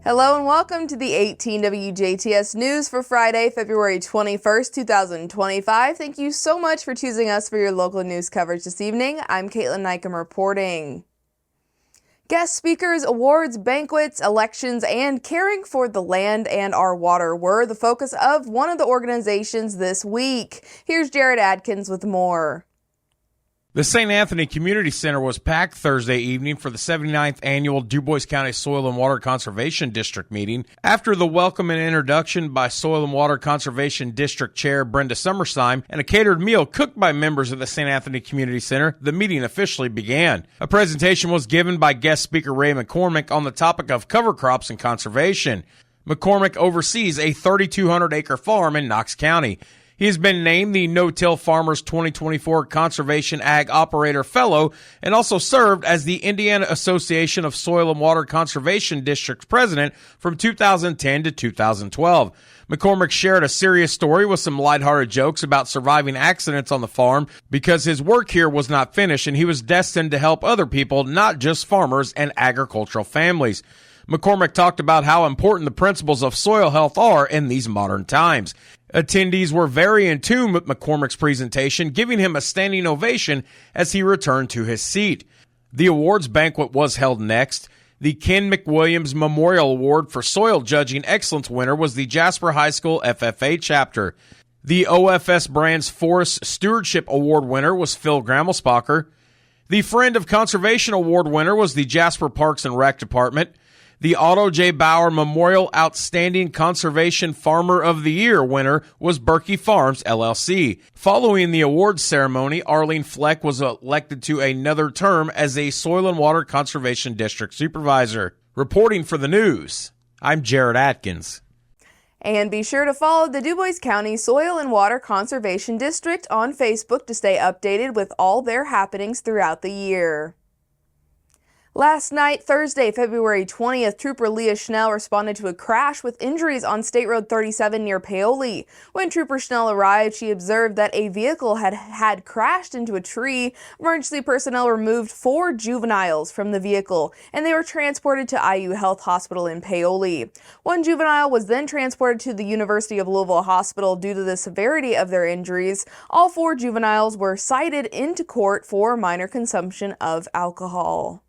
Hello and welcome to the 18 WJTS News for Friday, February 21st, 2025. Thank you so much for choosing us for your local news coverage this evening. I'm Kaitlyn Neukam reporting. Guest speakers, awards, banquets, elections, and caring for the land and our water were the focus of one of the organizations this week. Here's Jared Adkins with more. The St. Anthony Community Center was packed Thursday evening for the 79th annual DuBois County Soil and Water Conservation District meeting. After the welcome and introduction by Soil and Water Conservation District Chair Brenda Summersheim and a catered meal cooked by members of the St. Anthony Community Center, the meeting officially began. A presentation was given by guest speaker Ray McCormick on the topic of cover crops and conservation. McCormick oversees a 3,200-acre farm in Knox County. He has been named the No-Till Farmers 2024 Conservation Ag Operator Fellow and also served as the Indiana Association of Soil and Water Conservation District's president from 2010 to 2012. McCormick shared a serious story with some lighthearted jokes about surviving accidents on the farm because his work here was not finished and he was destined to help other people, not just farmers and agricultural families. McCormick talked about how important the principles of soil health are in these modern times. Attendees were very in tune with McCormick's presentation, giving him a standing ovation as he returned to his seat. The awards banquet was held next. The Ken McWilliams Memorial Award for Soil Judging Excellence winner was the Jasper High School FFA chapter. The OFS Brands Forest Stewardship Award winner was Phil Grammelspacher. The Friend of Conservation Award winner was the Jasper Parks and Rec Department. The Otto J. Bauer Memorial Outstanding Conservation Farmer of the Year winner was Berkey Farms, LLC. Following the awards ceremony, Arlene Fleck was elected to another term as a Soil and Water Conservation District Supervisor. Reporting for the news, I'm Jared Atkins. And be sure to follow the DuBois County Soil and Water Conservation District on Facebook to stay updated with all their happenings throughout the year. Last night, Thursday, February 20th, Trooper Leah Schnell responded to a crash with injuries on State Road 37 near Paoli. When Trooper Schnell arrived, she observed that a vehicle had crashed into a tree. Emergency personnel removed 4 juveniles from the vehicle, and they were transported to IU Health Hospital in Paoli. One juvenile was then transported to the University of Louisville Hospital due to the severity of their injuries. All 4 juveniles were cited into court for minor consumption of alcohol.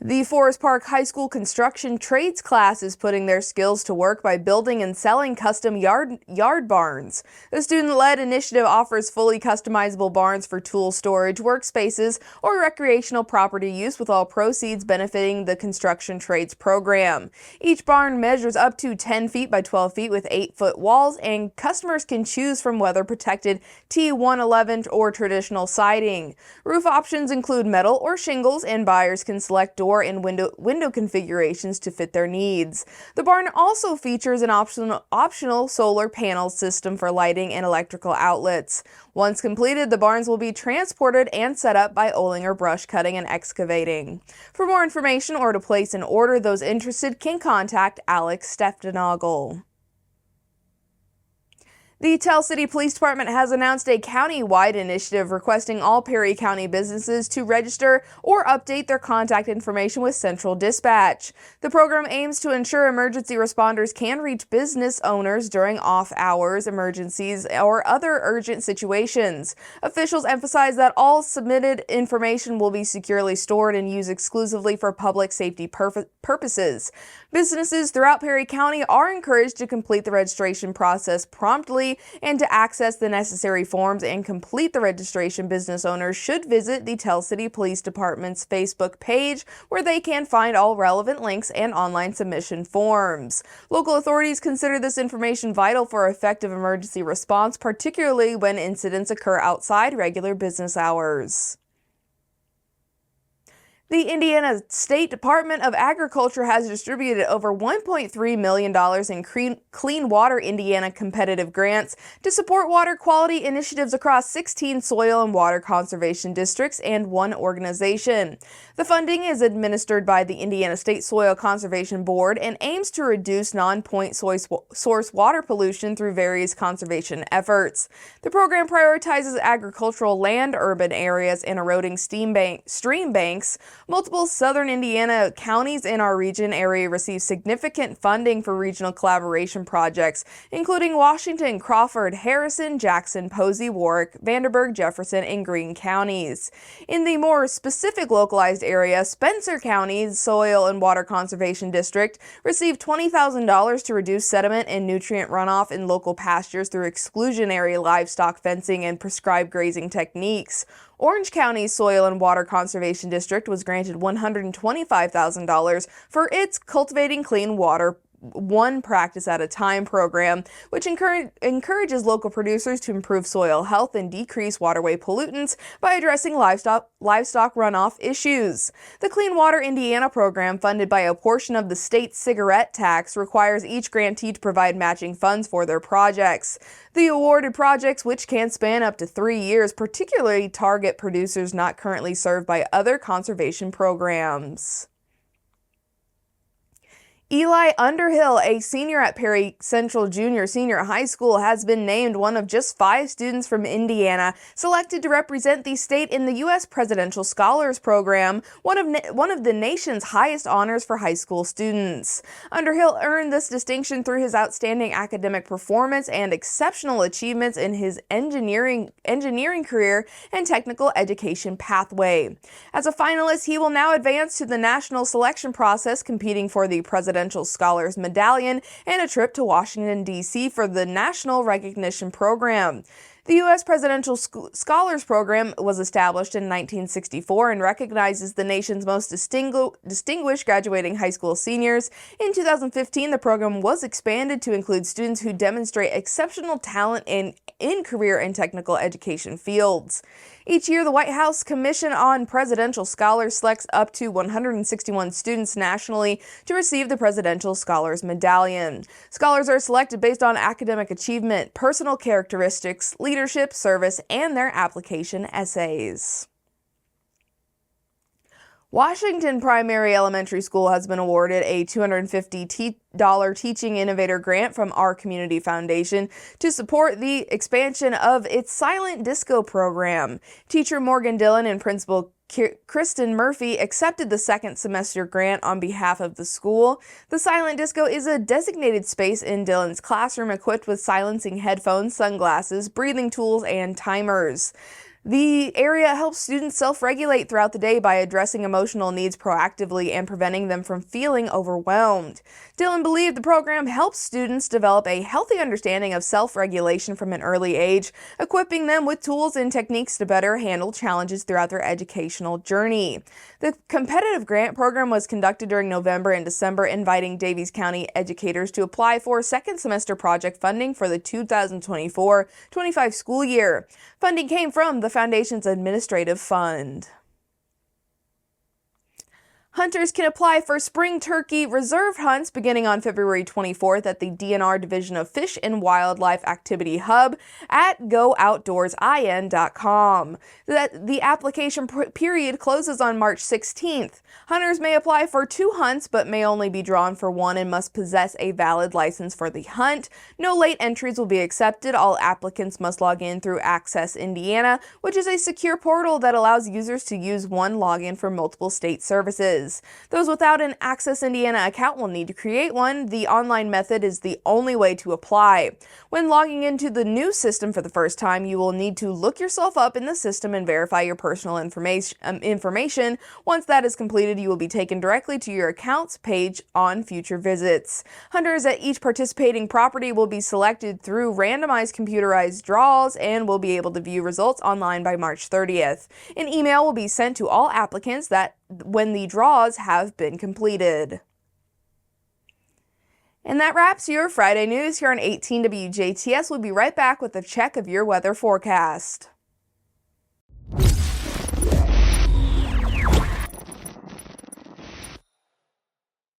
The Forest Park High School construction trades class is putting their skills to work by building and selling custom yard barns. The student-led initiative offers fully customizable barns for tool storage, workspaces, or recreational property use, with all proceeds benefiting the construction trades program. Each barn measures up to 10 feet by 12 feet with 8-foot walls, and customers can choose from weather-protected T111 or traditional siding. Roof options include metal or shingles, and buyers can select door and window configurations to fit their needs. The barn also features an optional solar panel system for lighting and electrical outlets. Once completed, the barns will be transported and set up by Olinger Brush Cutting and Excavating. For more information or to place an order, those interested can contact Alex Steftenagel. The Tell City Police Department has announced a county-wide initiative requesting all Perry County businesses to register or update their contact information with Central Dispatch. The program aims to ensure emergency responders can reach business owners during off-hours, emergencies, or other urgent situations. Officials emphasize that all submitted information will be securely stored and used exclusively for public safety purposes. Businesses throughout Perry County are encouraged to complete the registration process promptly and to access the necessary forms and complete the registration. Business owners should visit the Tell City Police Department's Facebook page, where they can find all relevant links and online submission forms. Local authorities consider this information vital for effective emergency response, particularly when incidents occur outside regular business hours. The Indiana State Department of Agriculture has distributed over $1.3 million in Clean Water Indiana competitive grants to support water quality initiatives across 16 soil and water conservation districts and 1 organization. The funding is administered by the Indiana State Soil Conservation Board and aims to reduce non-point source water pollution through various conservation efforts. The program prioritizes agricultural land, urban areas, and eroding stream banks, Multiple southern Indiana counties in our region area received significant funding for regional collaboration projects, including Washington, Crawford, Harrison, Jackson, Posey, Warwick, Vanderburgh, Jefferson, and Greene counties. In the more specific localized area, Spencer County's Soil and Water Conservation District received $20,000 to reduce sediment and nutrient runoff in local pastures through exclusionary livestock fencing and prescribed grazing techniques. Orange County's Soil and Water Conservation District was granted $125,000 for its Cultivating Clean Water One Practice at a Time program, which encourages local producers to improve soil health and decrease waterway pollutants by addressing livestock runoff issues. The Clean Water Indiana program, funded by a portion of the state's cigarette tax, requires each grantee to provide matching funds for their projects. The awarded projects, which can span up to 3 years, particularly target producers not currently served by other conservation programs. Eli Underhill, a senior at Perry Central Senior High School, has been named one of just 5 students from Indiana selected to represent the state in the U.S. Presidential Scholars Program, one of the nation's highest honors for high school students. Underhill earned this distinction through his outstanding academic performance and exceptional achievements in his engineering career and technical education pathway. As a finalist, he will now advance to the national selection process, competing for the Presidential Scholars Medallion and a trip to Washington, D.C. for the National Recognition Program. The U.S. Presidential Scholars Program was established in 1964 and recognizes the nation's most distinguished graduating high school seniors. In 2015, the program was expanded to include students who demonstrate exceptional talent in career and technical education fields. Each year, the White House Commission on Presidential Scholars selects up to 161 students nationally to receive the Presidential Scholars Medallion. Scholars are selected based on academic achievement, personal characteristics, leadership, service, and their application essays. Washington Primary Elementary School has been awarded a $250 Teaching Innovator Grant from Our Community Foundation to support the expansion of its silent disco program. Teacher Morgan Dillon and Principal Kristen Murphy accepted the second semester grant on behalf of the school. The silent disco is a designated space in Dillon's classroom equipped with silencing headphones, sunglasses, breathing tools, and timers. The area helps students self-regulate throughout the day by addressing emotional needs proactively and preventing them from feeling overwhelmed. Dillon believed the program helps students develop a healthy understanding of self-regulation from an early age, equipping them with tools and techniques to better handle challenges throughout their educational journey. The competitive grant program was conducted during November and December, inviting Daviess County educators to apply for second semester project funding for the 2024-25 school year. Funding came from the Foundation's administrative fund. Hunters can apply for spring turkey reserve hunts beginning on February 24th at the DNR Division of Fish and Wildlife Activity Hub at gooutdoorsin.com. The application period closes on March 16th. Hunters may apply for 2 hunts but may only be drawn for 1 and must possess a valid license for the hunt. No late entries will be accepted. All applicants must log in through Access Indiana, which is a secure portal that allows users to use one login for multiple state services. Those without an Access Indiana account will need to create one. The online method is the only way to apply. When logging into the new system for the first time, you will need to look yourself up in the system and verify your personal information. Once that is completed, you will be taken directly to your accounts page on future visits. Hunters at each participating property will be selected through randomized computerized draws and will be able to view results online by March 30th. An email will be sent to all applicants that when the draws have been completed. And that wraps your Friday news here on 18 WJTS. We'll be right back with a check of your weather forecast.